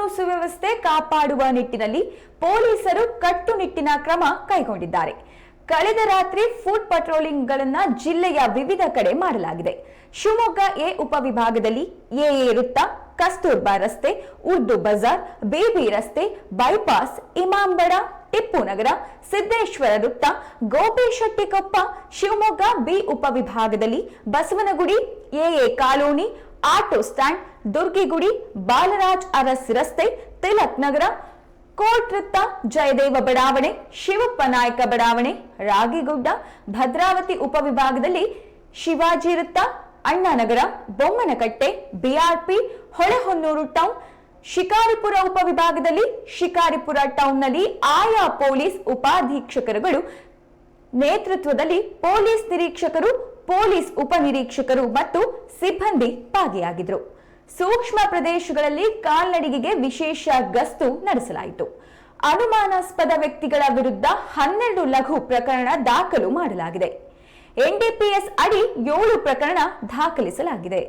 ಕಾನೂನು ಸುವ್ಯವಸ್ಥೆ ಕಾಪಾಡುವ ನಿಟ್ಟಿನಲ್ಲಿ ಪೊಲೀಸರು ಕಟ್ಟುನಿಟ್ಟಿನ ಕ್ರಮ ಕೈಗೊಂಡಿದ್ದಾರೆ. ಕಳೆದ ರಾತ್ರಿ ಫುಡ್ ಪಟ್ರೋಲಿಂಗ್ಗಳನ್ನು ಜಿಲ್ಲೆಯ ವಿವಿಧ ಕಡೆ ಮಾಡಲಾಗಿದೆ. ಶಿವಮೊಗ್ಗ ಎ ಉಪವಿಭಾಗದಲ್ಲಿ ಎಎ ವೃತ್ತ, ಕಸ್ತೂರ್ಬಾ ರಸ್ತೆ, ಉರ್ದು ಬಜಾರ್, ಬೇಬಿ ರಸ್ತೆ, ಬೈಪಾಸ್, ಇಮಾಂಬಡ, ಟಿಪ್ಪು ನಗರ, ಸಿದ್ದೇಶ್ವರ ವೃತ್ತ, ಗೋಪಿಶೆಟ್ಟಿಕೊಪ್ಪ, ಶಿವಮೊಗ್ಗ ಬಿ ಉಪವಿಭಾಗದಲ್ಲಿ Basavanagudi, AA colony, auto stand, Durgigudi, Balraj Aras ರಸ್ತೆ, ತಿಲಕ್ ನಗರ, ಕೋರ್ಟ್ ವೃತ್ತ, ಜಯದೇವ ಬಡಾವಣೆ, ಶಿವಪ್ಪ ನಾಯಕ ಬಡಾವಣೆ, ರಾಗಿಗುಡ್ಡ, ಭದ್ರಾವತಿ ಉಪವಿಭಾಗದಲ್ಲಿ ಶಿವಾಜಿ ವೃತ್ತ, ಅಣ್ಣಾನಗರ, ಬೊಮ್ಮನಕಟ್ಟೆ, ಬಿಆರ್ಪಿ, ಹೊಳೆಹೊನ್ನೂರು ಟೌನ್, ಶಿಕಾರಿಪುರ ಉಪವಿಭಾಗದಲ್ಲಿ ಶಿಕಾರಿಪುರ ಟೌನ್ನಲ್ಲಿ ಆಯಾ ಪೊಲೀಸ್ ಉಪಾಧೀಕ್ಷಕರುಗಳು ನೇತೃತ್ವದಲ್ಲಿ ಪೊಲೀಸ್ ನಿರೀಕ್ಷಕರು, ಪೊಲೀಸ್ ಉಪನಿರೀಕ್ಷಕರು ಮತ್ತು ಸಿಬ್ಬಂದಿ ಭಾಗಿಯಾಗಿದ್ದರು. ಸೂಕ್ಷ್ಮ ಪ್ರದೇಶಗಳಲ್ಲಿ ಕಾಲ್ನಡಿಗೆಗೆ ವಿಶೇಷ ಗಸ್ತು ನಡೆಸಲಾಯಿತು. ಅನುಮಾನಾಸ್ಪದ ವ್ಯಕ್ತಿಗಳ ವಿರುದ್ಧ 12 ಲಘು ಪ್ರಕರಣ ದಾಖಲು ಮಾಡಲಾಗಿದೆ. ಎನ್ಡಿಪಿಎಸ್ ಅಡಿ 7 ಪ್ರಕರಣ ದಾಖಲಿಸಲಾಗಿದೆ.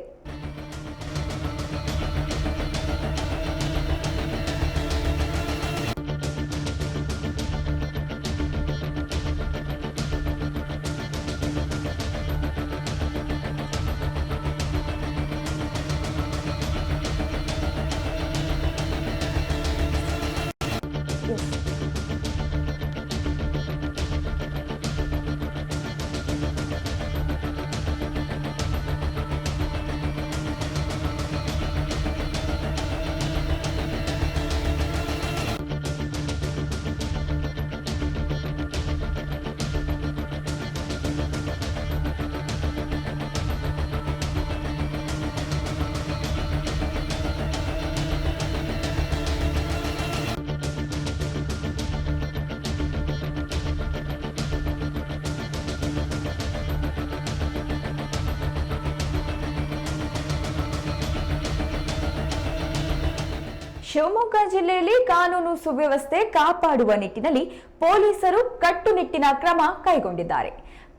ಶಿವಮೊಗ್ಗ ಜಿಲ್ಲೆಯಲ್ಲಿ ಕಾನೂನು ಸುವ್ಯವಸ್ಥೆ ಕಾಪಾಡುವ ನಿಟ್ಟಿನಲ್ಲಿ ಪೊಲೀಸರು ಕಟ್ಟುನಿಟ್ಟಿನ ಕ್ರಮ ಕೈಗೊಂಡಿದ್ದಾರೆ.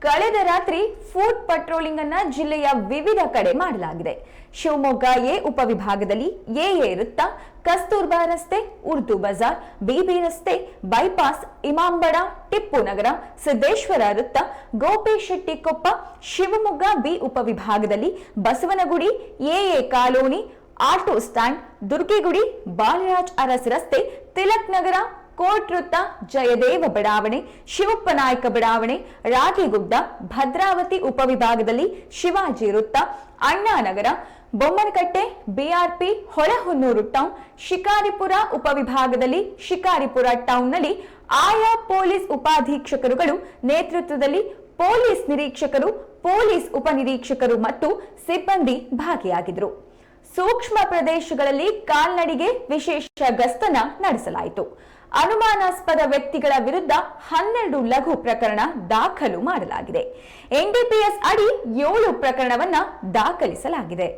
ಕಳೆದ ರಾತ್ರಿ ಫುಡ್ ಪಟ್ರೋಲಿಂಗ್ ಅನ್ನು ಜಿಲ್ಲೆಯ ವಿವಿಧ ಕಡೆ ಮಾಡಲಾಗಿದೆ. ಶಿವಮೊಗ್ಗ ಎ ಉಪವಿಭಾಗದಲ್ಲಿ ಎಎ ವೃತ್ತ, ಕಸ್ತೂರ್ಬಾ ರಸ್ತೆ, ಉರ್ದು ಬಜಾರ್, ಬಿಬಿ ರಸ್ತೆ, ಬೈಪಾಸ್, ಇಮಾಂಬಡ, ಟಿಪ್ಪು ನಗರ, ಸಿದ್ದೇಶ್ವರ ವೃತ್ತ, ಗೋಪಿಶೆಟ್ಟಿಕೊಪ್ಪ, ಶಿವಮೊಗ್ಗ ಬಿ ಉಪವಿಭಾಗದಲ್ಲಿ Basavanagudi, AA colony, auto stand, Durgigudi, Balraj Aras ರಸ್ತೆ, ತಿಲಕ್ ನಗರ, ಕೋರ್ಟ್ ವೃತ್ತ, ಜಯದೇವ ಬಡಾವಣೆ, ಶಿವಪ್ಪ ನಾಯಕ ಬಡಾವಣೆ, ರಾಗಿಗುಡ್ಡ, ಭದ್ರಾವತಿ ಉಪವಿಭಾಗದಲ್ಲಿ ಶಿವಾಜಿ ವೃತ್ತ, ಅಣ್ಣಾನಗರ, ಬೊಮ್ಮನಕಟ್ಟೆ, ಬಿಆರ್ಪಿ, ಹೊಳೆಹೊನ್ನೂರು ಟೌನ್, ಶಿಕಾರಿಪುರ ಉಪವಿಭಾಗದಲ್ಲಿ ಶಿಕಾರಿಪುರ ಟೌನ್ನಲ್ಲಿ ಆಯಾ ಪೊಲೀಸ್ ಉಪಾಧೀಕ್ಷಕರುಗಳು ನೇತೃತ್ವದಲ್ಲಿ ಪೊಲೀಸ್ ನಿರೀಕ್ಷಕರು, ಪೊಲೀಸ್ ಉಪನಿರೀಕ್ಷಕರು ಮತ್ತು ಸಿಬ್ಬಂದಿ ಭಾಗಿಯಾಗಿದ್ದರು. ಸೂಕ್ಷ್ಮ ಪ್ರದೇಶಗಳಲ್ಲಿ ಕಾಲ್ನಡಿಗೆ ವಿಶೇಷ ಗಸ್ತನ್ನ ನಡೆಸಲಾಯಿತು. ಅನುಮಾನಾಸ್ಪದ ವ್ಯಕ್ತಿಗಳ ವಿರುದ್ಧ 12 ಲಘು ಪ್ರಕರಣ ದಾಖಲು ಮಾಡಲಾಗಿದೆ. ಎನ್ಡಿಪಿಎಸ್ ಅಡಿ 7 ಪ್ರಕರಣವನ್ನ ದಾಖಲಿಸಲಾಗಿದೆ.